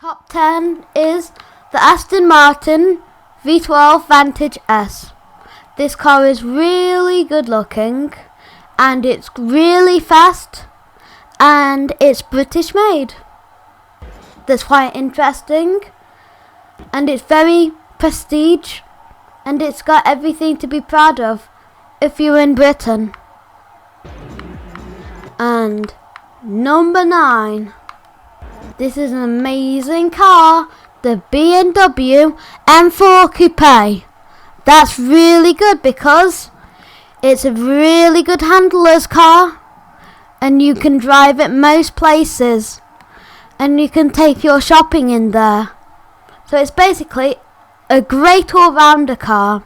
Top 10 is the Aston Martin V12 Vantage S. This car is really good looking and it's really fast and it's British made. That's quite interesting and it's very prestige and it's got everything to be proud of if you're in Britain. And number 9. This is an amazing car, the BMW M4 Coupe. That's really good because it's a really good handler's car and you can drive it most places and you can take your shopping in there. So it's basically a great all-rounder car.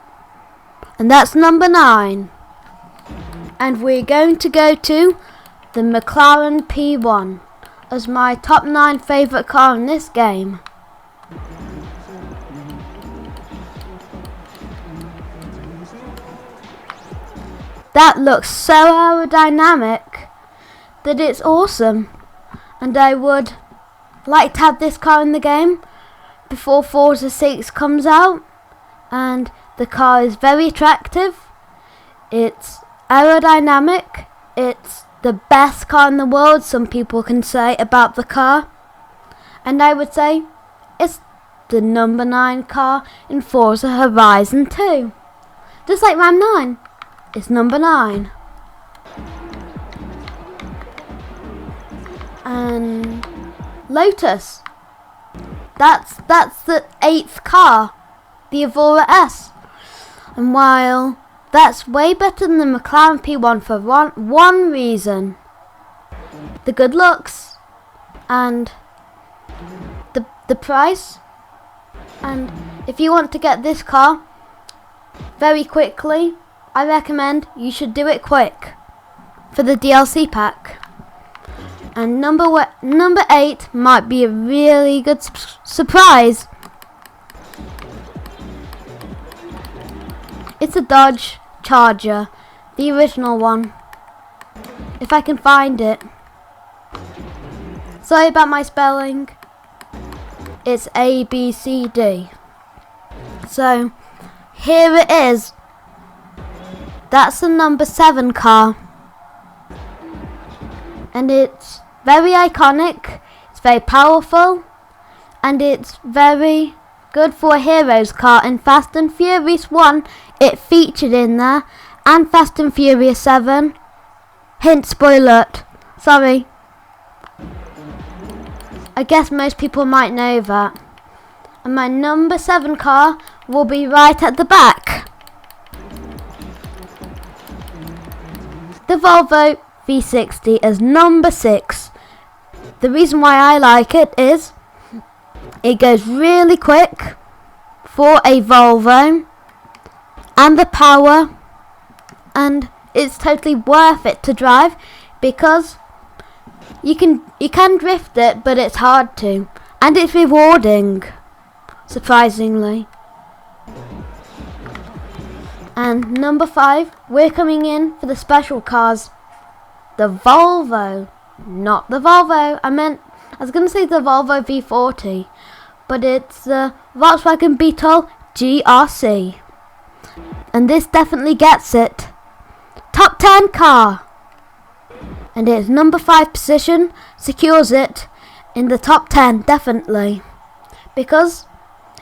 And that's number 9. And we're going to go to the McLaren P1 as my top 9 favourite car in this game. That looks so aerodynamic that it's awesome, and I would like to have this car in the game before Forza 6 comes out. And the car is very attractive, it's aerodynamic, it's the best car in the world, some people can say about the car, and I would say it's the number 9 car in Forza Horizon 2. Just like Ram 9, it's number 9. And Lotus, that's the 8th car, the Evora S. And while that's way better than the McLaren P1 for one reason: the good looks and the price. And if you want to get this car very quickly, I recommend you should do it quick for the DLC pack. And number 8 might be a really good surprise. It's a Dodge Charger, the original one, if I can find it. Sorry about my spelling. It's ABCD. So here it is. That's the number 7 car, and it's very iconic, it's very powerful, and it's very good for a hero's car. In Fast and Furious 1 it featured in there, and Fast and Furious 7. Hint, spoiler. Sorry. I guess most people might know that. And my number 7 car will be right at the back. The Volvo V60 is number 6. The reason why I like it is it goes really quick for a Volvo, and the power, and it's totally worth it to drive because you can drift it, but it's hard to, and it's rewarding, surprisingly. And number 5, we're coming in for the special cars, the Volvo, not the Volvo. I was going to say the Volvo V40, but it's the Volkswagen Beetle GRC. And this definitely gets it. Top 10 car. And its number 5 position secures it in the top 10, definitely. Because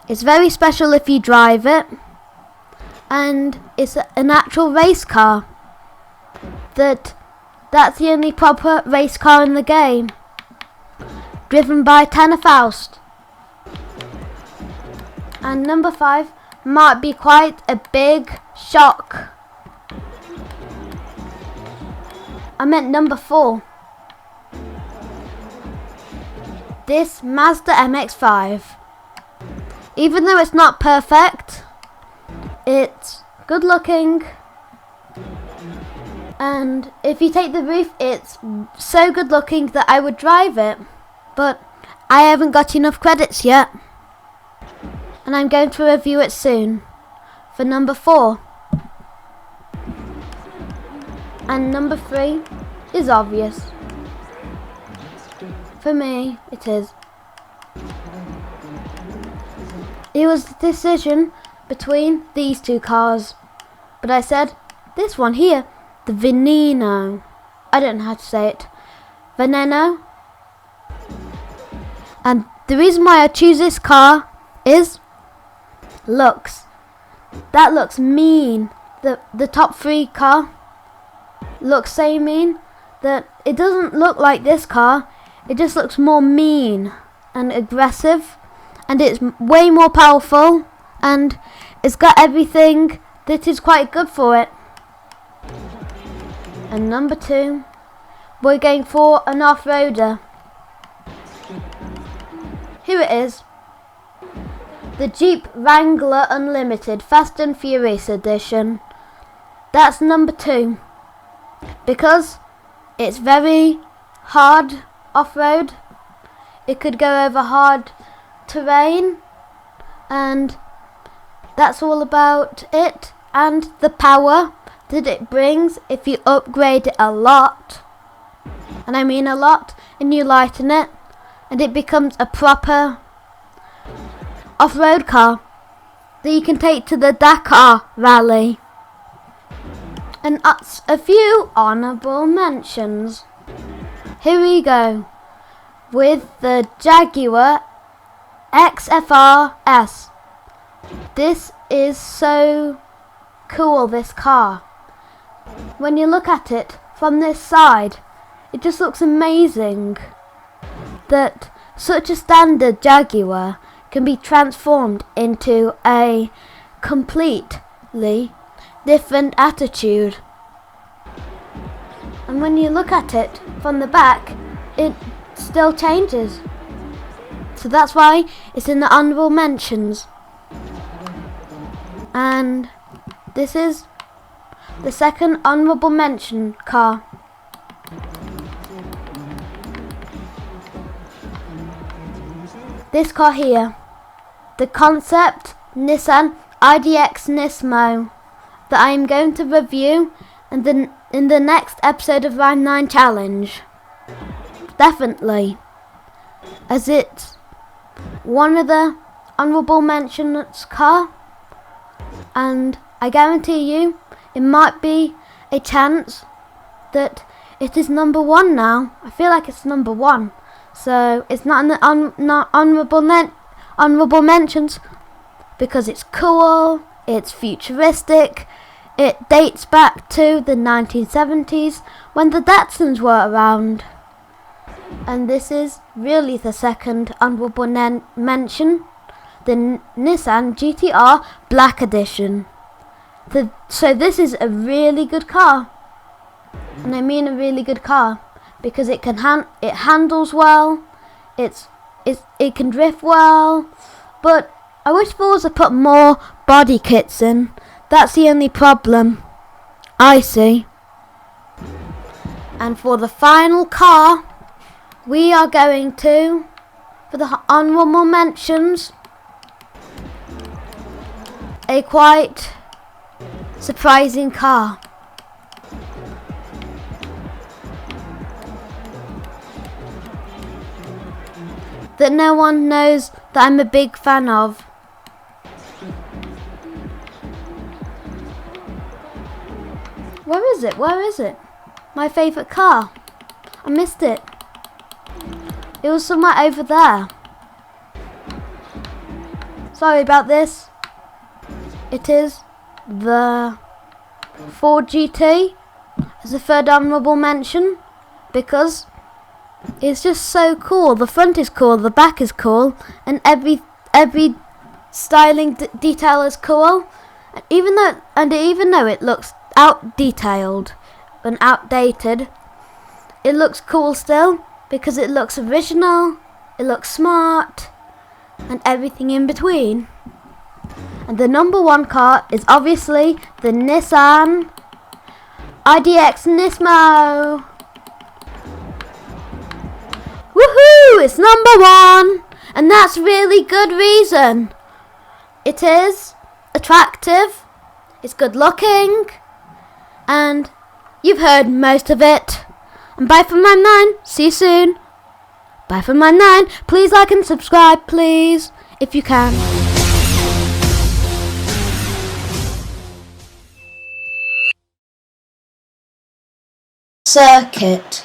it's very special if you drive it. And it's an actual race car. That's the only proper race car in the game. Driven by Tanner Faust. And number 5 might be quite a big shock. I meant number 4. This Mazda MX-5. Even though it's not perfect, it's good looking. And if you take the roof, it's so good looking that I would drive it. But I haven't got enough credits yet. And I'm going to review it soon for number 4. And number 3 is obvious. For me, it is. It was the decision between these two cars. But I said, this one here, the Veneno. I don't know how to say it. Veneno. And the reason why I choose this car is looks. That looks mean. The top 3 car looks so mean that it doesn't look like this car. It just looks more mean and aggressive, and it's way more powerful, and it's got everything that is quite good for it. And number 2, we're going for an off-roader. Here it is. The Jeep Wrangler Unlimited Fast and Furious Edition. That's number 2. Because it's very hard off-road. It could go over hard terrain. And that's all about it. And the power that it brings if you upgrade it a lot. And I mean a lot. And you lighten it. And it becomes a proper off-road car that you can take to the Dakar Rally. And a few honourable mentions. Here we go with the Jaguar XFR-S. This is so cool, this car. When you look at it from this side, it just looks amazing that such a standard Jaguar can be transformed into a completely different attitude. And when you look at it from the back, it still changes. So that's why it's in the honourable mentions. And this is the second honourable mention car. This car here, the concept Nissan IDX Nismo, that I am going to review in the next episode of Round 9 Challenge. Definitely, as it's one of the honourable mentions car, and I guarantee you it might be a chance that it is number 1 now. I feel like it's number 1. So it's not in the honourable mentions because it's cool, it's futuristic, it dates back to the 1970s when the Datsuns were around. And this is really the second honourable mention, the Nissan GTR Black Edition. So this is a really good car, and I mean a really good car. Because it handles well, it can drift well, but I wish Forza put more body kits in. That's the only problem I see. And for the final car, we are going to, for the honourable mentions, a quite surprising car. That no one knows that I'm a big fan of. Where is it? Where is it? My favourite car. I missed it. It was somewhere over there. Sorry about this. It is the Ford GT as a third honourable mention because it's just so cool. The front is cool, the back is cool, and every styling detail is cool. Even though it looks out-detailed and outdated, it looks cool still because it looks original, it looks smart, and everything in between. And the number 1 car is obviously the Nissan IDX Nismo. Woohoo! It's number 1, and that's really good reason. It is attractive, it's good looking, and you've heard most of it. And bye from my 9. See you soon. Bye from my 9. Please like and subscribe, please, if you can. circuit.